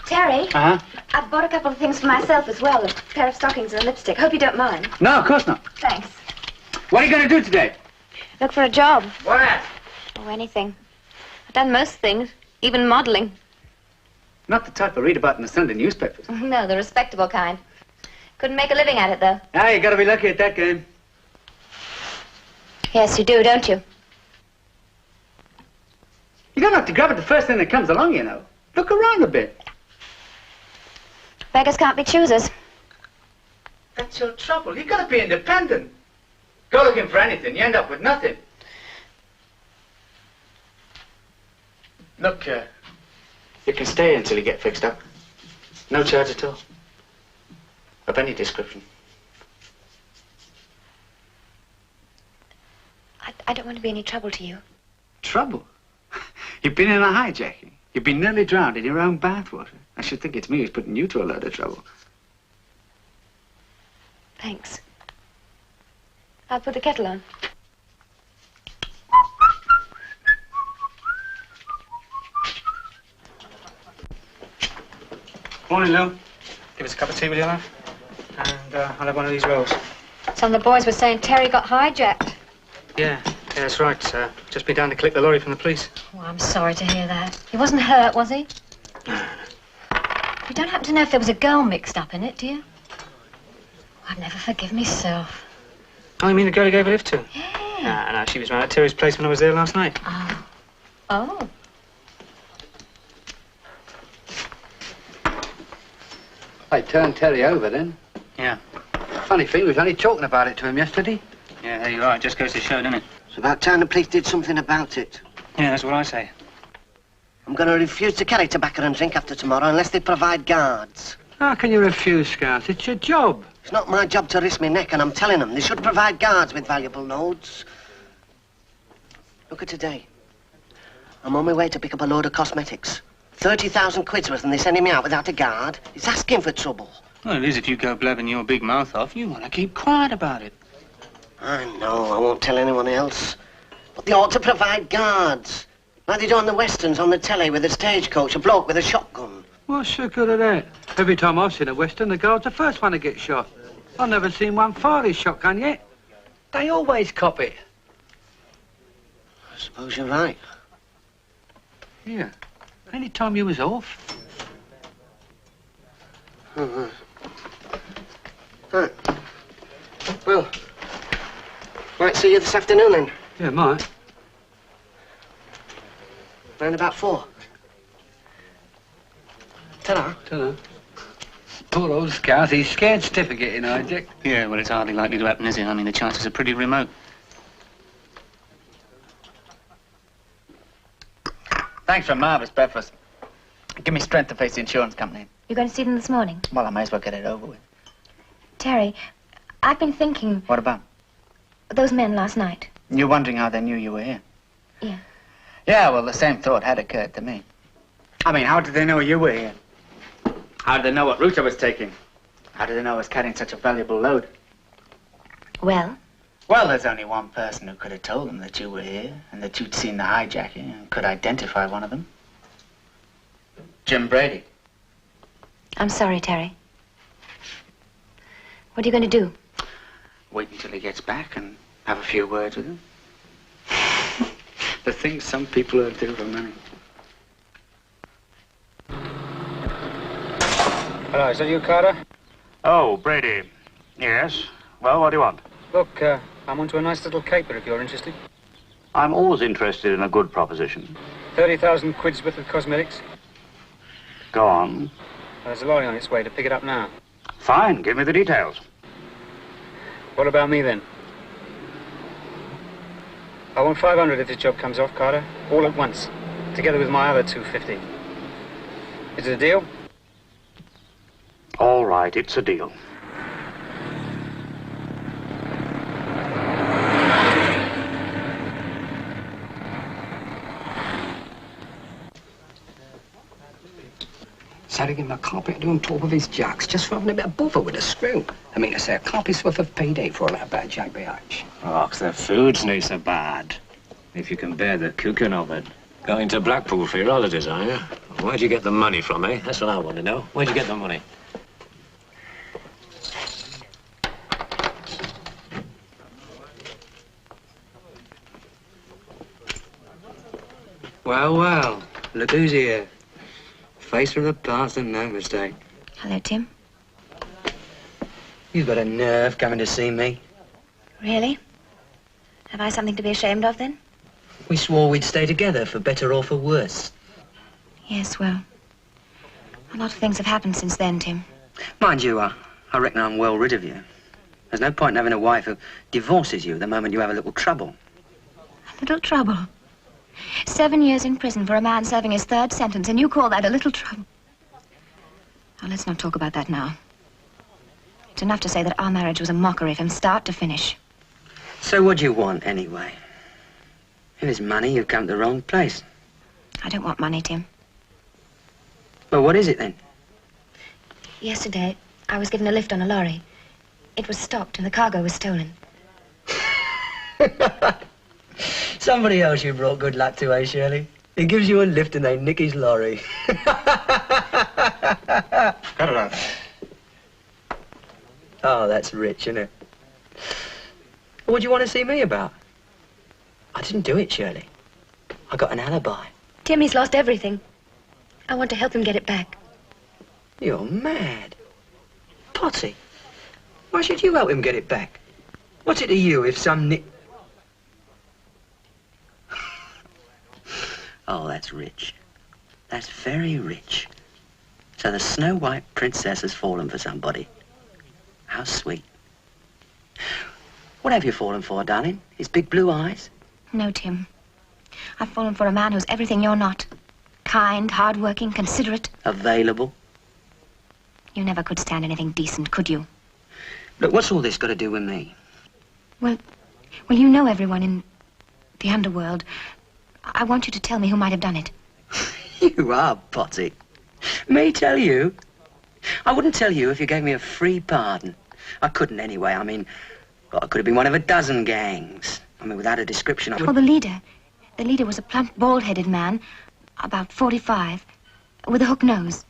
Terry? Uh-huh. I bought a couple of things for myself as well. A pair of stockings and a lipstick. Hope you don't mind. No, of course not. Thanks. What are you going to do today? Look for a job. What? Oh, anything. I've done most things, even modeling. Not the type I read about in the Sunday newspapers. No, the respectable kind. Couldn't make a living at it, though. Ah, you gotta be lucky at that game. Yes, you do, don't you? You don't have to grab at the first thing that comes along, you know. Look around a bit. Beggars can't be choosers. That's your trouble. You gotta be independent. Go looking for anything, you end up with nothing. Look, you can stay until you get fixed up. No charge at all. Of any description. I don't want to be any trouble to you. Trouble? You've been in a hijacking. You've been nearly drowned in your own bathwater. I should think it's me who's putting you to a load of trouble. Thanks. I'll put the kettle on. Morning, Lou. Give us a cup of tea, will you, love? And I'll have one of these rolls. Some of the boys were saying Terry got hijacked. Yeah, that's right. Just been down to collect the lorry from the police. Oh, I'm sorry to hear that. He wasn't hurt, was he? You don't happen to know if there was a girl mixed up in it, do you? I'd never forgive myself. Oh, you mean the girl you gave a lift to? Yeah. No, she was round at Terry's place when I was there last night. Oh. Oh. They turned Terry over then. Yeah. Funny thing, we was only talking about it to him yesterday. Yeah, there you are. It just goes to show, doesn't it? It's about time the police did something about it. Yeah, that's what I say. I'm going to refuse to carry tobacco and drink after tomorrow unless they provide guards. How can you refuse, Scout? It's your job. It's not my job to risk my neck, and I'm telling them they should provide guards with valuable loads. Look at today. I'm on my way to pick up a load of cosmetics. 30,000 quid's worth, and they're sending me out without a guard. It's asking for trouble. Well, it is if you go blabbing your big mouth off. You want to keep quiet about it. I know, I won't tell anyone else. But they ought to provide guards. Like they do on the westerns on the telly with a stagecoach, a bloke with a shotgun. What's so good at that? Every time I've seen a western, the guard's the first one to get shot. I've never seen one fire his shotgun yet. They always cop it. I suppose you're right. Yeah. Any time you was off. Oh, right. Well, might see you this afternoon then. Yeah, might. Round about 4. Ta-ra. Ta-ra. Poor old Scout, he's scared stiff of getting hijacked. Yeah, well, it's hardly likely to happen, is it? I mean, the chances are pretty remote. Thanks for a marvellous breakfast. Give me strength to face the insurance company. You're going to see them this morning? Well, I may as well get it over with. Terry, I've been thinking... What about? Those men last night. You're wondering how they knew you were here? Yeah. Yeah, well, the same thought had occurred to me. I mean, how did they know you were here? How did they know what route I was taking? How did they know I was carrying such a valuable load? Well? Well, there's only one person who could have told them that you were here and that you'd seen the hijacking and could identify one of them. Jim Brady. I'm sorry, Terry. What are you going to do? Wait until he gets back and have a few words with him. The things some people will do for money. Hello, is that you, Carter? Oh, Brady. Yes? Well, what do you want? Look, I'm onto a nice little caper if you're interested. I'm always interested in a good proposition. 30,000 quid's worth of cosmetics. Go on. There's a lorry on its way to pick it up now. Fine, give me the details. What about me, then? I want 500 if this job comes off, Carter. All at once. Together with my other 250. Is it a deal? All right, it's a deal. Sagging my carpet on top of his jacks, just for having a bit of bother with a screw. I mean, I say a carpet's worth of payday for all that bad jack BH. Oh, 'cause the food's not so bad. If you can bear the cooking of it. Going to Blackpool for your holidays, are you? Where'd you get the money from, eh? That's what I want to know. Where'd you get the money? Well, well. Look who's here. Face from the past and no mistake. Hello, Tim. You've got a nerve coming to see me. Really? Have I something to be ashamed of, then? We swore we'd stay together, for better or for worse. Yes, well, a lot of things have happened since then, Tim. Mind you, I reckon I'm well rid of you. There's no point in having a wife who divorces you the moment you have a little trouble. A little trouble? 7 years in prison for a man serving his 3rd sentence, and you call that a little trouble? Now, let's not talk about that now. It's enough to say that our marriage was a mockery from start to finish. So what do you want, anyway? If it's money, you've come to the wrong place. I don't want money, Tim. Well, what is it, then? Yesterday, I was given a lift on a lorry. It was stopped and the cargo was stolen. Somebody else you brought good luck to, eh, Shirley? He gives you a lift and they nick his lorry. Cut it out. Oh, that's rich, isn't it? What do you want to see me about? I didn't do it, Shirley. I got an alibi. Timmy's lost everything. I want to help him get it back. You're mad. Potty, why should you help him get it back? What's it to you if some nick... Oh, that's rich. That's very rich. So the Snow White princess has fallen for somebody. How sweet. What have you fallen for, darling? His big blue eyes? No, Tim. I've fallen for a man who's everything you're not. Kind, hard-working, considerate. Available? You never could stand anything decent, could you? Look, what's all this got to do with me? Well, you know everyone in the underworld. I want you to tell me who might have done it. You are potty. Me tell you? I wouldn't tell you if you gave me a free pardon. I couldn't anyway. I mean, well, I could have been one of a dozen gangs. I mean, without a description, I would... Well, the leader. The leader was a plump, bald-headed man, about 45, with a hook nose.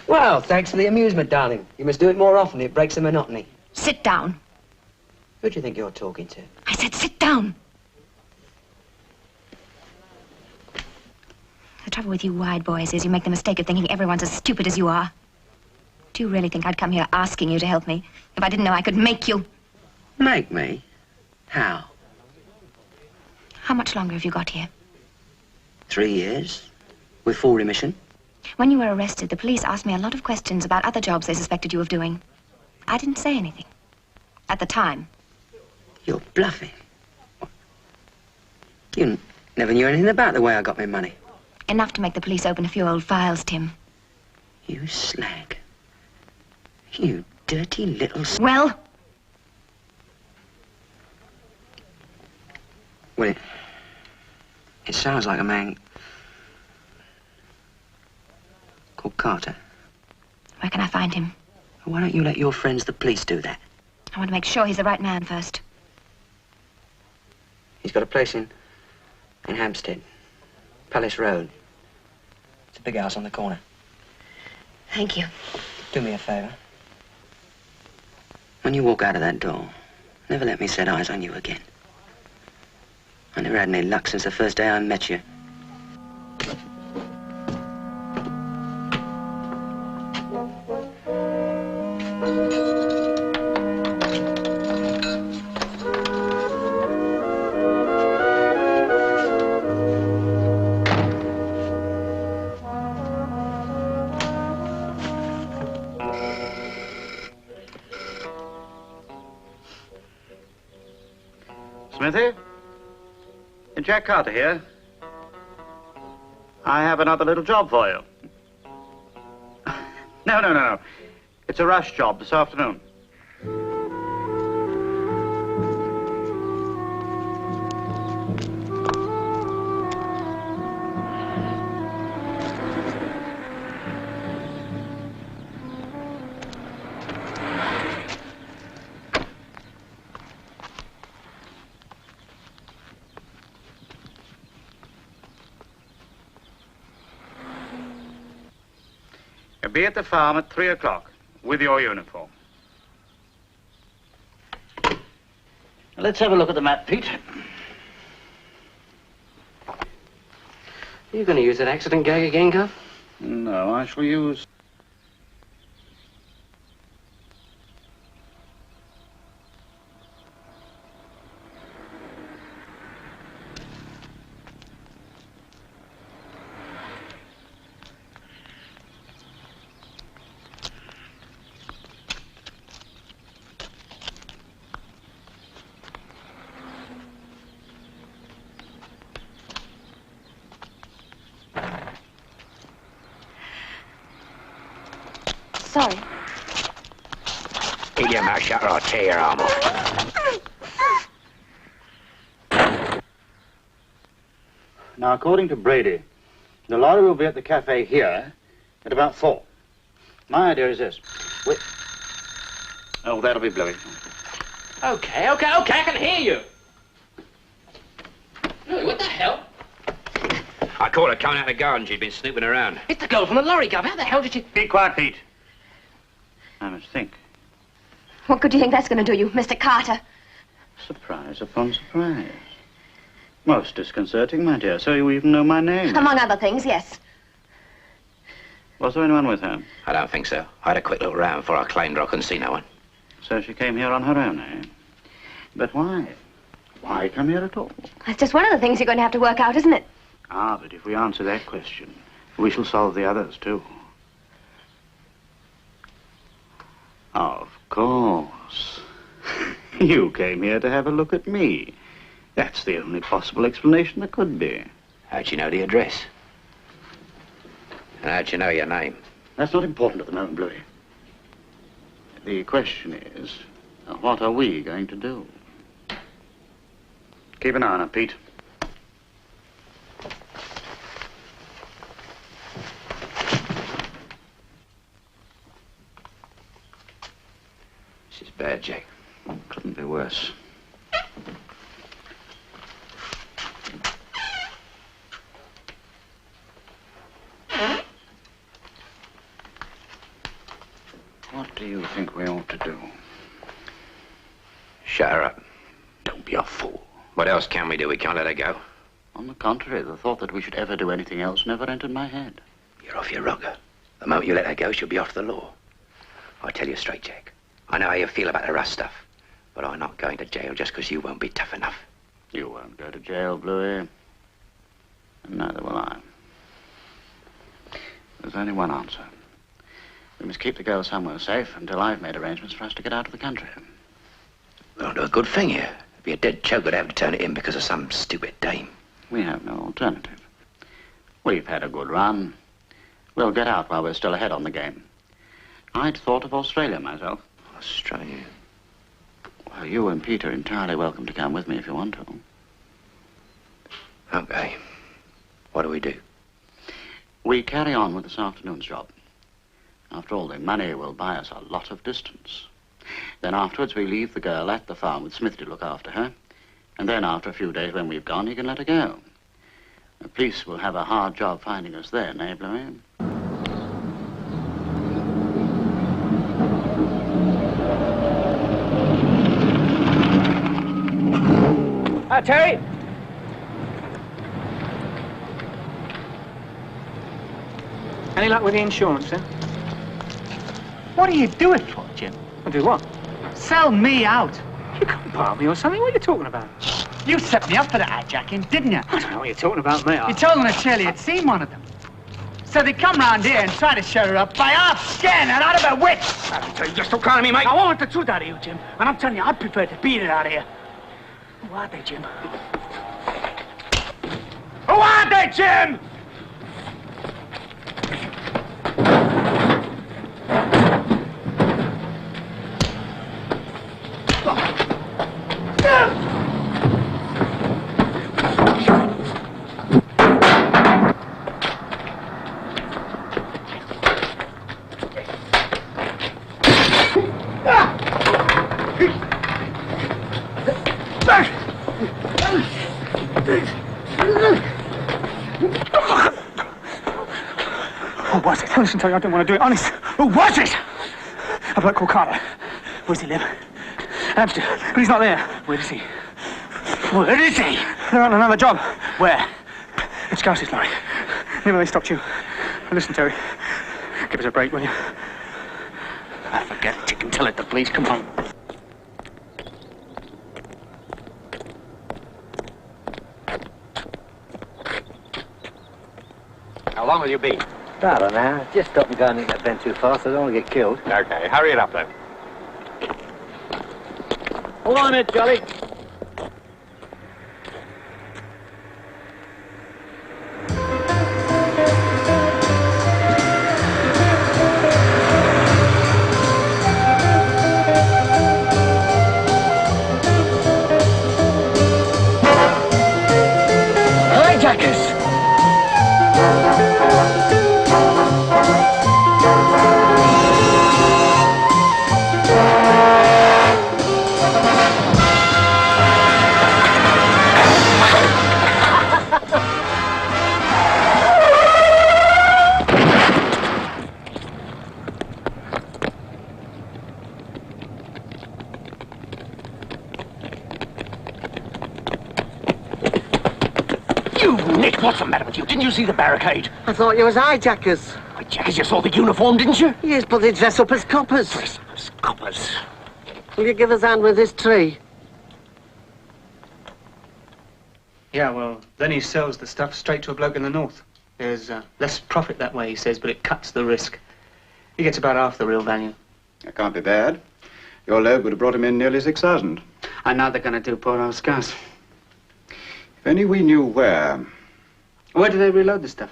Well, thanks for the amusement, darling. You must do it more often. It breaks the monotony. Sit down. Who do you think you're talking to? I said sit down. The trouble with you wide boys is you make the mistake of thinking everyone's as stupid as you are. Do you really think I'd come here asking you to help me if I didn't know I could make you? Make me? How? How much longer have you got here? 3 years, with full remission. When you were arrested, the police asked me a lot of questions about other jobs they suspected you of doing. I didn't say anything. At the time. You're bluffing. You never knew anything about the way I got my money. Enough to make the police open a few old files, Tim. You slag. You dirty little... Well? Well, it sounds like a man called Carter. Where can I find him? Why don't you let your friends, the police, do that? I want to make sure he's the right man first. He's got a place in Hampstead. Palace Road. It's a big house on the corner. Thank you. Do me a favor. When you walk out of that door, never let me set eyes on you again. I never had any luck since the first day I met you. Smithy? Jack Carter here. I have another little job for you. No. It's a rush job this afternoon. Be at the farm at 3 o'clock with your uniform. Let's have a look at the map, Pete. Are you going to use that accident gag again, Gov? No, I shall use... Sorry. Keep your mouth shut or I'll tear your arm off. Now, according to Brady, the lorry will be at the cafe here at about 4. My idea is this. Oh, that'll be Bluey. Okay, I can hear you. Louis, what the hell? I caught her coming out of the garden. She'd been snooping around. It's the girl from the lorry, Gov. How the hell did you... Be quiet, Pete. I must think. What good do you think that's going to do you, Mr. Carter? Surprise upon surprise. Most disconcerting, my dear. So you even know my name? Among other things, yes. Was there anyone with her? I don't think so. I had a quick look round before I claimed her. I couldn't see no one. So she came here on her own, eh? But why? Why come here at all? That's just one of the things you're going to have to work out, isn't it? Ah, but if we answer that question, we shall solve the others, too. Of course. You came here to have a look at me. That's the only possible explanation there could be. How'd you know the address? And how'd you know your name? That's not important at the moment, Bluey. The question is, what are we going to do? Keep an eye on her, Pete. This is bad, Jack. Couldn't be worse. What do you think we ought to do? Shut her up. Don't be a fool. What else can we do? We can't let her go. On the contrary, the thought that we should ever do anything else never entered my head. You're off your rocker. The moment you let her go, she'll be off the law. I tell you straight, Jack. I know how you feel about the rough stuff, but I'm not going to jail just because you won't be tough enough. You won't go to jail, Bluey. And neither will I. There's only one answer. We must keep the girl somewhere safe until I've made arrangements for us to get out of the country. We'll do a good thing here. It'd be a dead choker to have to turn it in because of some stupid dame. We have no alternative. We've had a good run. We'll get out while we're still ahead on the game. I'd thought of Australia myself. Australia? Well, you and Pete are entirely welcome to come with me if you want to. Okay. What do we do? We carry on with this afternoon's job. After all, the money will buy us a lot of distance. Then afterwards, we leave the girl at the farm with Smith to look after her. And then after a few days, when we've gone, he can let her go. The police will have a hard job finding us then, eh, Bluey? Terry! Any luck with the insurance, then? What do you do it for, Jim? I do what? Sell me out. You can't bar me or something. What are you talking about? You set me up for the hijacking, didn't you? I don't know what you're talking about, mate. You told them that Shirley had seen one of them. So they come round here and try to shut her up by half scaring her out of her wits. You just don't count on me, mate. I want the truth out of you, Jim. And I'm telling you, I'd prefer to beat it out of here. Who are they, Jim? Who are they, Jim? Who was it? Listen, tell you, I don't want to do it. Honest. Who was it? A bloke called Carter. Where does he live? Hampstead. But he's not there. Where is he? Where is he? They're on another job. Where? It's Gus's lorry. Never they stopped you. Listen, Terry. Give us a break, will you? I forget it. You can tell it the police. Come on. How long will you be? About an hour. Just stop and go and get bent too fast. I don't want to get killed. Okay, hurry it up then. Hold on a minute, Shirley. Hijackers! Nick, what's the matter with you? Didn't you see the barricade? I thought you was hijackers. Hijackers? You saw the uniform, didn't you? Yes, but they dress up as coppers. Dress up as coppers? Will you give us a hand with this tree? Yeah, well, then he sells the stuff straight to a bloke in the north. There's less profit that way, he says, but it cuts the risk. He gets about half the real value. That can't be bad. Your load would have brought him in nearly 6,000. And now they're going to do poor old Scars. If only we knew where. Where do they reload the stuff?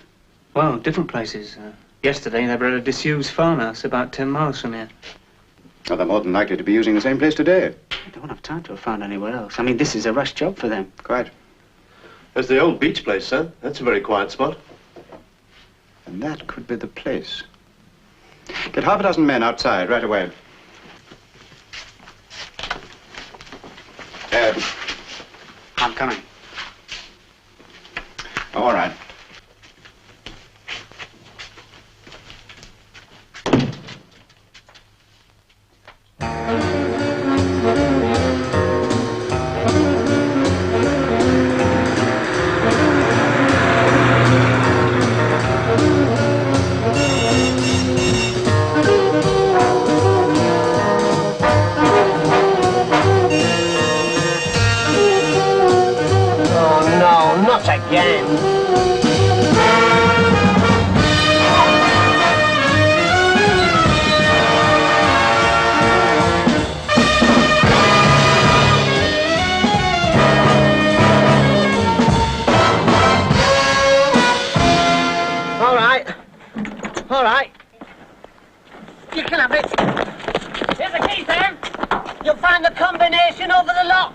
Well, different places. Yesterday they were at a disused farmhouse about 10 miles from here. Well, they're more than likely to be using the same place today. They won't have time to have found anywhere else. I mean, this is a rush job for them. Quite. There's the old beach place, sir. That's a very quiet spot. And that could be the place. Get half a dozen men outside right away. I'm coming. All right. Again. All right. You can have it. Here's the key, Sam. You'll find the combination over the lock.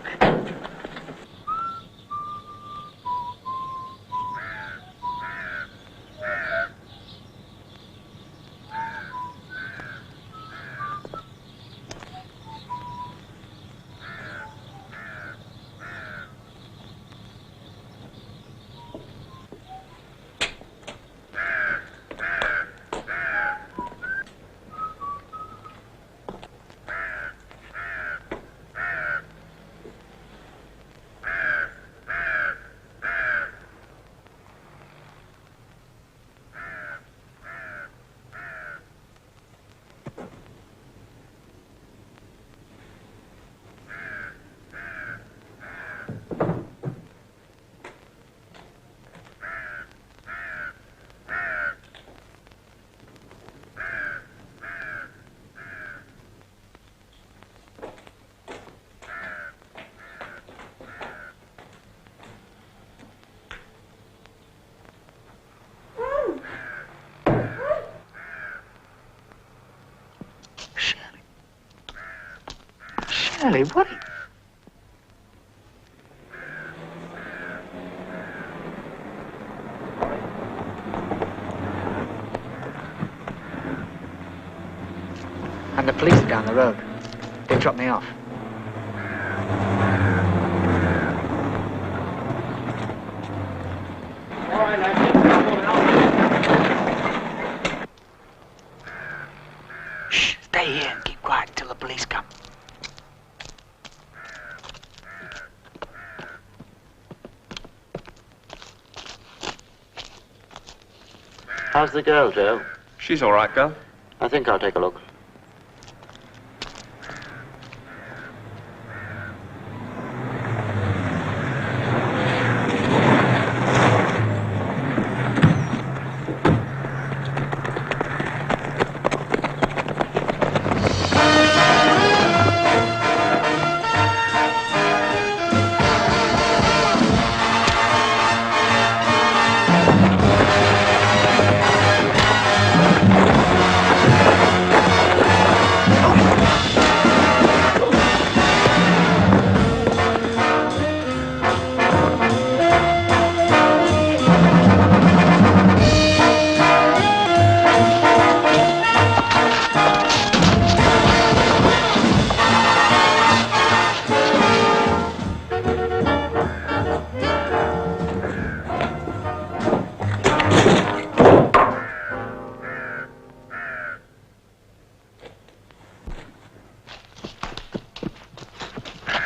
Shirley, what? And the police are down the road. They dropped me off. All right, lads. Shh, stay here and keep quiet until the police come. How's the girl, Joe? She's all right, girl. I think I'll take a look.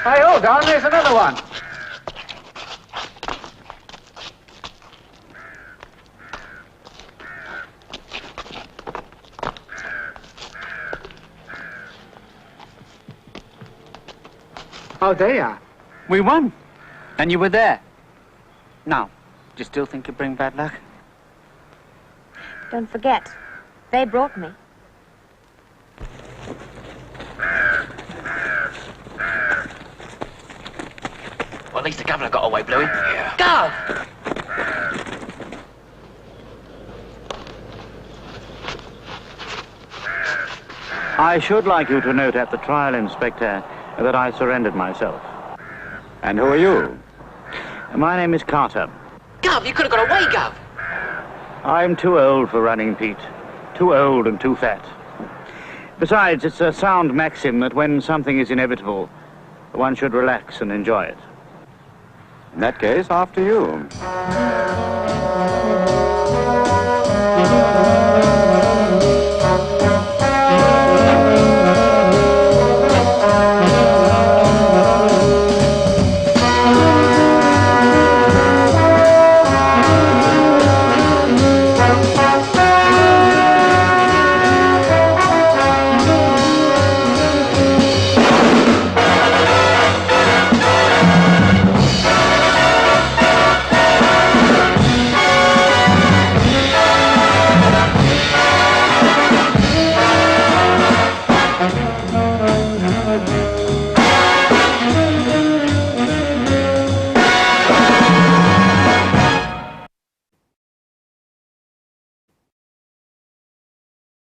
Hey, hold on, there's another one. Oh, there you are. We won. And you were there. Now, do you still think you bring bad luck? Don't forget, they brought me. Well, at least the governor got away, Bluey. Yeah. Gov! I should like you to note at the trial, Inspector, that I surrendered myself. And who are you? My name is Carter. Gov, you could have got away, Gov. I'm too old for running, Pete. Too old and too fat. Besides, it's a sound maxim that when something is inevitable, one should relax and enjoy it. In that case, after you.